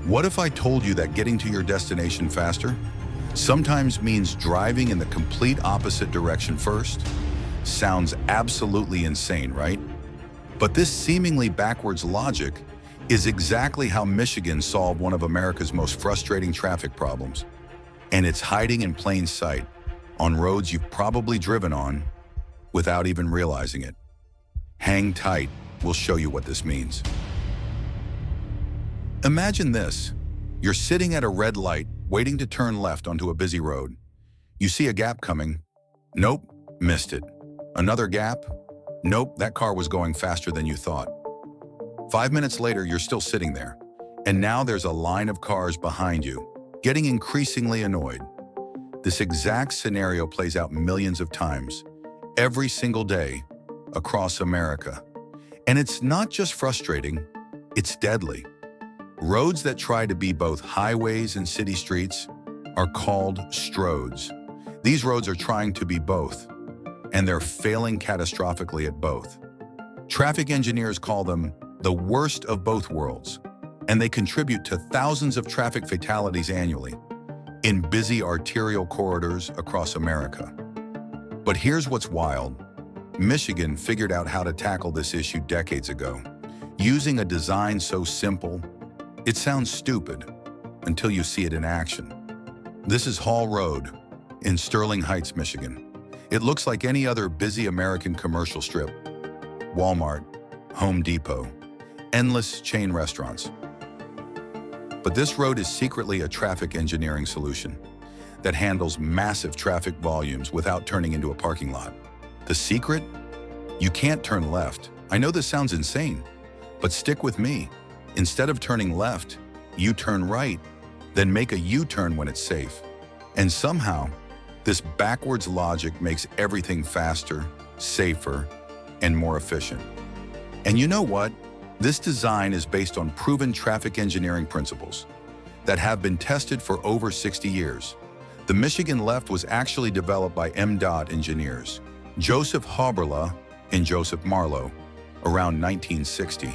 What if I told you that getting to your destination faster sometimes means driving in the complete opposite direction first? Sounds absolutely insane, right? But this seemingly backwards logic is exactly how Michigan solved one of America's most frustrating traffic problems. And it's hiding in plain sight on roads you've probably driven on without even realizing it. Hang tight, we'll show you what this means. Imagine this. You're sitting at a red light, waiting to turn left onto a busy road. You see a gap coming. Nope, missed it. Another gap. Nope, that car was going faster than you thought. 5 minutes later, you're still sitting there. And now there's a line of cars behind you, getting increasingly annoyed. This exact scenario plays out millions of times, every single day, across America. And it's not just frustrating, it's deadly. Roads that try to be both highways and city streets are called stroads. These roads are trying to be both, and they're failing catastrophically at both. Traffic engineers call them the worst of both worlds, and they contribute to thousands of traffic fatalities annually in busy arterial corridors across America. But here's what's wild. Michigan figured out how to tackle this issue decades ago, using a design so simple, it sounds stupid until you see it in action. This is Hall Road in Sterling Heights, Michigan. It looks like any other busy American commercial strip. Walmart, Home Depot, endless chain restaurants. But this road is secretly a traffic engineering solution that handles massive traffic volumes without turning into a parking lot. The secret? You can't turn left. I know this sounds insane, but stick with me. Instead of turning left, you turn right, then make a U-turn when it's safe. And somehow, this backwards logic makes everything faster, safer, and more efficient. And you know what? This design is based on proven traffic engineering principles that have been tested for over 60 years. The Michigan left was actually developed by MDOT engineers, Joseph Haberla and Joseph Marlowe, around 1960.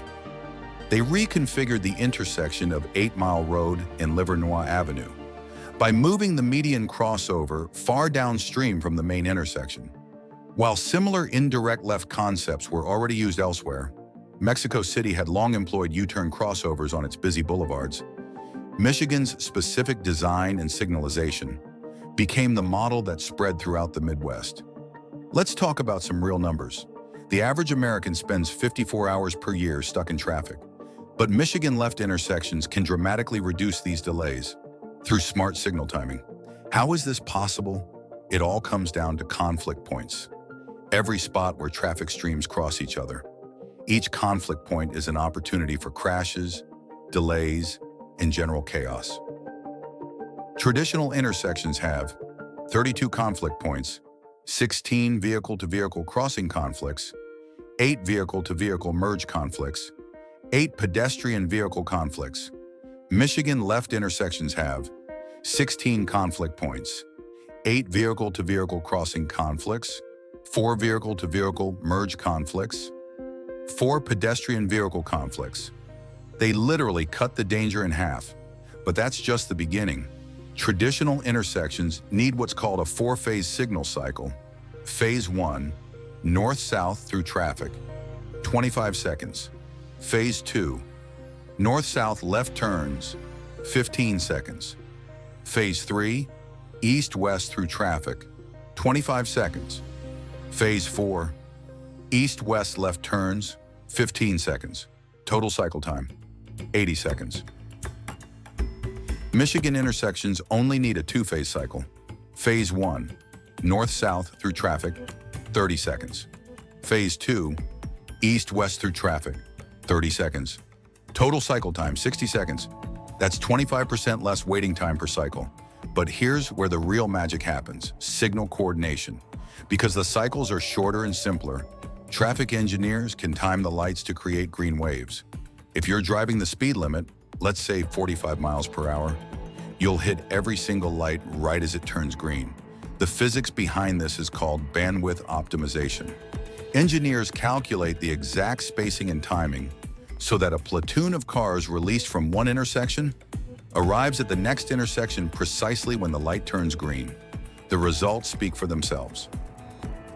They reconfigured the intersection of 8 Mile Road and Livernois Avenue by moving the median crossover far downstream from the main intersection. While similar indirect left concepts were already used elsewhere, Mexico City had long employed U-turn crossovers on its busy boulevards. Michigan's specific design and signalization became the model that spread throughout the Midwest. Let's talk about some real numbers. The average American spends 54 hours per year stuck in traffic. But Michigan left intersections can dramatically reduce these delays through smart signal timing. How is this possible? It all comes down to conflict points. Every spot where traffic streams cross each other. Each conflict point is an opportunity for crashes, delays, and general chaos. Traditional intersections have 32 conflict points, 16 vehicle-to-vehicle crossing conflicts, 8 vehicle-to-vehicle merge conflicts, 8 pedestrian vehicle conflicts. Michigan left intersections have 16 conflict points, 8 vehicle-to-vehicle crossing conflicts, 4 vehicle-to-vehicle merge conflicts, 4 pedestrian vehicle conflicts. They literally cut the danger in half, but that's just the beginning. Traditional intersections need what's called a 4-phase signal cycle. Phase 1, north-south through traffic, 25 seconds. Phase 2, north-south left turns, 15 seconds. Phase 3, east-west through traffic, 25 seconds. Phase 4, east-west left turns, 15 seconds. Total cycle time, 80 seconds. Michigan intersections only need a 2-phase cycle. Phase 1, north-south through traffic, 30 seconds. Phase 2, east-west through traffic, 30 seconds. Total cycle time, 60 seconds. That's 25% less waiting time per cycle. But here's where the real magic happens, signal coordination. Because the cycles are shorter and simpler, traffic engineers can time the lights to create green waves. If you're driving the speed limit, let's say 45 miles per hour, you'll hit every single light right as it turns green. The physics behind this is called bandwidth optimization. Engineers calculate the exact spacing and timing so that a platoon of cars released from one intersection arrives at the next intersection precisely when the light turns green. The results speak for themselves.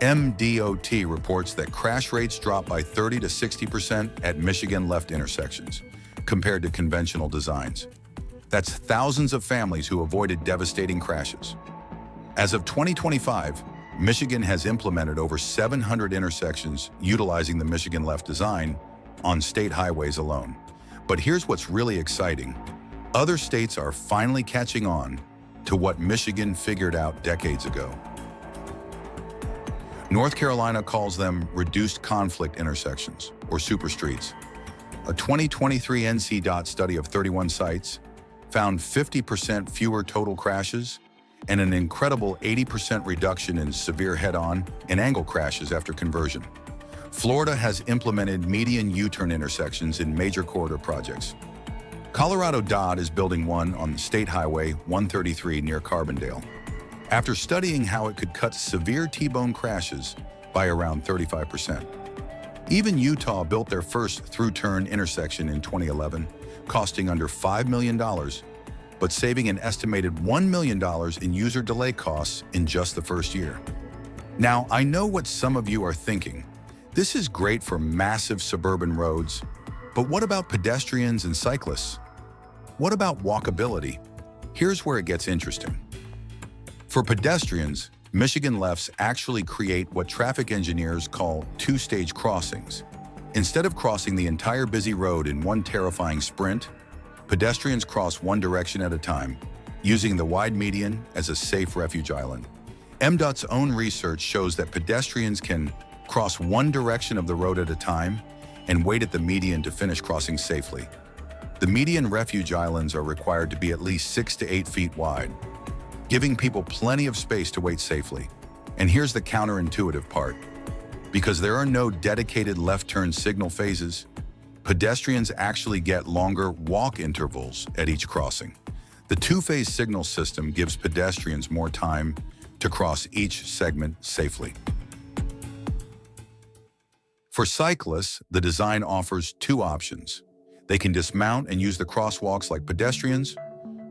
MDOT reports that crash rates drop by 30 to 60% at Michigan left intersections, compared to conventional designs. That's thousands of families who avoided devastating crashes. As of 2025, Michigan has implemented over 700 intersections utilizing the Michigan left design on state highways alone. But here's what's really exciting. Other states are finally catching on to what Michigan figured out decades ago. North Carolina calls them reduced conflict intersections, or superstreets. A 2023 NCDOT study of 31 sites found 50% fewer total crashes and an incredible 80% reduction in severe head-on and angle crashes after conversion. Florida has implemented median U-turn intersections in major corridor projects. Colorado DOT is building one on the State Highway 133 near Carbondale, after studying how it could cut severe T-bone crashes by around 35%. Even Utah built their first through-turn intersection in 2011, costing under $5 million, but saving an estimated $1 million in user delay costs in just the first year. Now, I know what some of you are thinking. This is great for massive suburban roads, but what about pedestrians and cyclists? What about walkability? Here's where it gets interesting. For pedestrians, Michigan lefts actually create what traffic engineers call two-stage crossings. Instead of crossing the entire busy road in one terrifying sprint, pedestrians cross one direction at a time, using the wide median as a safe refuge island. MDOT's own research shows that pedestrians can cross one direction of the road at a time and wait at the median to finish crossing safely. The median refuge islands are required to be at least 6 to 8 feet wide, giving people plenty of space to wait safely. And here's the counterintuitive part. Because there are no dedicated left turn signal phases, pedestrians actually get longer walk intervals at each crossing. The two-phase signal system gives pedestrians more time to cross each segment safely. For cyclists, the design offers two options. They can dismount and use the crosswalks like pedestrians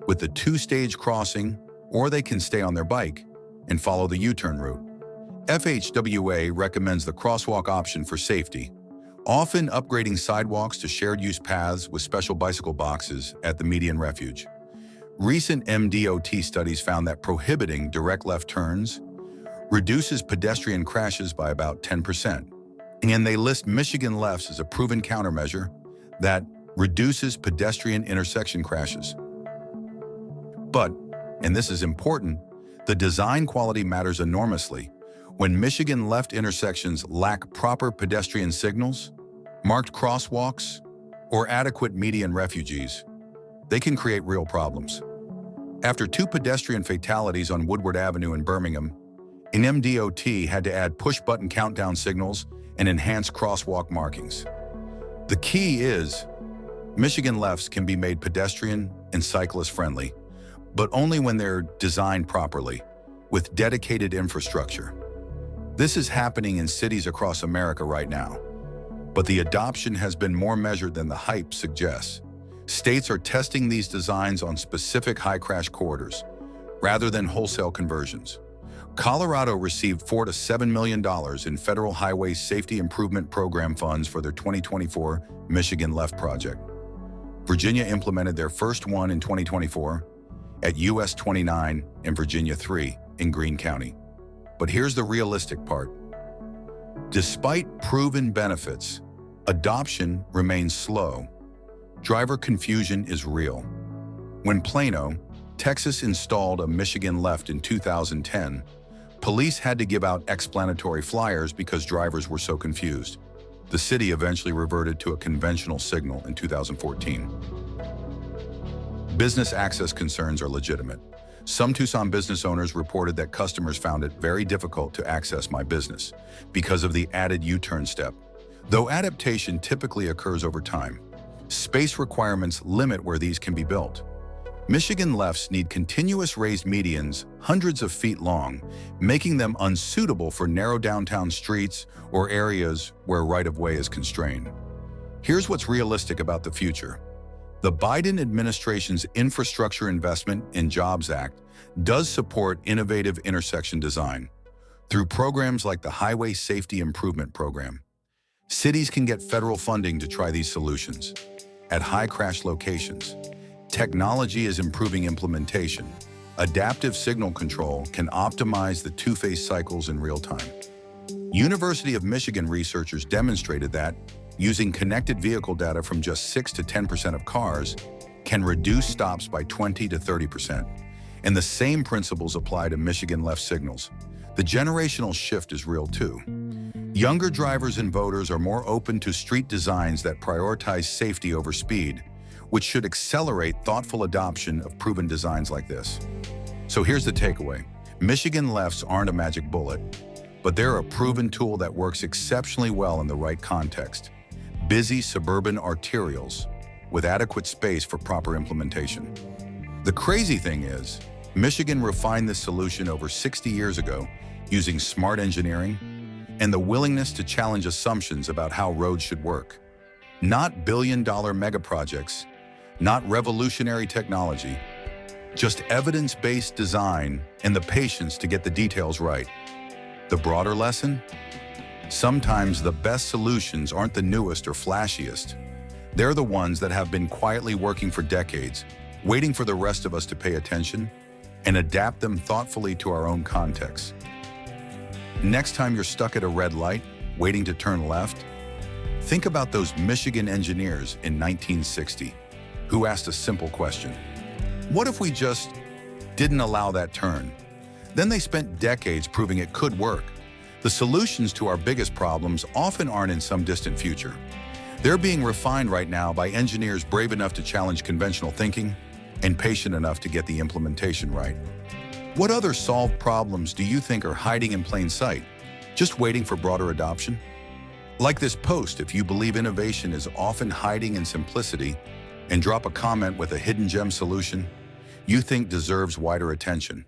with the two-stage crossing, or they can stay on their bike and follow the U-turn route. FHWA recommends the crosswalk option for safety, often upgrading sidewalks to shared-use paths with special bicycle boxes at the median refuge. Recent MDOT studies found that prohibiting direct left turns reduces pedestrian crashes by about 10%. And they list Michigan lefts as a proven countermeasure that reduces pedestrian intersection crashes. But, and this is important, the design quality matters enormously. When Michigan left intersections lack proper pedestrian signals, marked crosswalks, or adequate median refuges, they can create real problems. After 2 pedestrian fatalities on Woodward Avenue in Birmingham, an MDOT had to add push-button countdown signals and enhance crosswalk markings. The key is, Michigan lefts can be made pedestrian and cyclist-friendly, but only when they're designed properly, with dedicated infrastructure. This is happening in cities across America right now, but the adoption has been more measured than the hype suggests. States are testing these designs on specific high-crash corridors, rather than wholesale conversions. Colorado received $4 to $7 million in Federal Highway Safety Improvement Program funds for their 2024 Michigan Left project. Virginia implemented their first one in 2024 at US 29 and Virginia 3 in Greene County. But here's the realistic part. Despite proven benefits, adoption remains slow. Driver confusion is real. When Plano, Texas installed a Michigan left in 2010, police had to give out explanatory flyers because drivers were so confused. The city eventually reverted to a conventional signal in 2014. Business access concerns are legitimate. Some Tucson business owners reported that customers found it very difficult to access my business because of the added U-turn step. Though adaptation typically occurs over time, space requirements limit where these can be built. Michigan lefts need continuous raised medians hundreds of feet long, making them unsuitable for narrow downtown streets or areas where right-of-way is constrained. Here's what's realistic about the future. The Biden administration's Infrastructure Investment and Jobs Act does support innovative intersection design. Through programs like the Highway Safety Improvement Program, cities can get federal funding to try these solutions. At high-crash locations, technology is improving implementation. Adaptive signal control can optimize the two-phase cycles in real time. University of Michigan researchers demonstrated that using connected vehicle data from just 6 to 10% of cars can reduce stops by 20 to 30%. And the same principles apply to Michigan left signals. The generational shift is real too. Younger drivers and voters are more open to street designs that prioritize safety over speed, which should accelerate thoughtful adoption of proven designs like this. So here's the takeaway. Michigan lefts aren't a magic bullet, but they're a proven tool that works exceptionally well in the right context. Busy suburban arterials with adequate space for proper implementation. The crazy thing is, Michigan refined this solution over 60 years ago using smart engineering and the willingness to challenge assumptions about how roads should work. Not billion-dollar megaprojects, not revolutionary technology, just evidence-based design and the patience to get the details right. The broader lesson? Sometimes the best solutions aren't the newest or flashiest. They're the ones that have been quietly working for decades, waiting for the rest of us to pay attention and adapt them thoughtfully to our own context. Next time you're stuck at a red light, waiting to turn left, think about those Michigan engineers in 1960 who asked a simple question. What if we just didn't allow that turn? Then they spent decades proving it could work. The solutions to our biggest problems often aren't in some distant future. They're being refined right now by engineers brave enough to challenge conventional thinking and patient enough to get the implementation right. What other solved problems do you think are hiding in plain sight, just waiting for broader adoption? Like this post if you believe innovation is often hiding in simplicity, and drop a comment with a hidden gem solution you think deserves wider attention.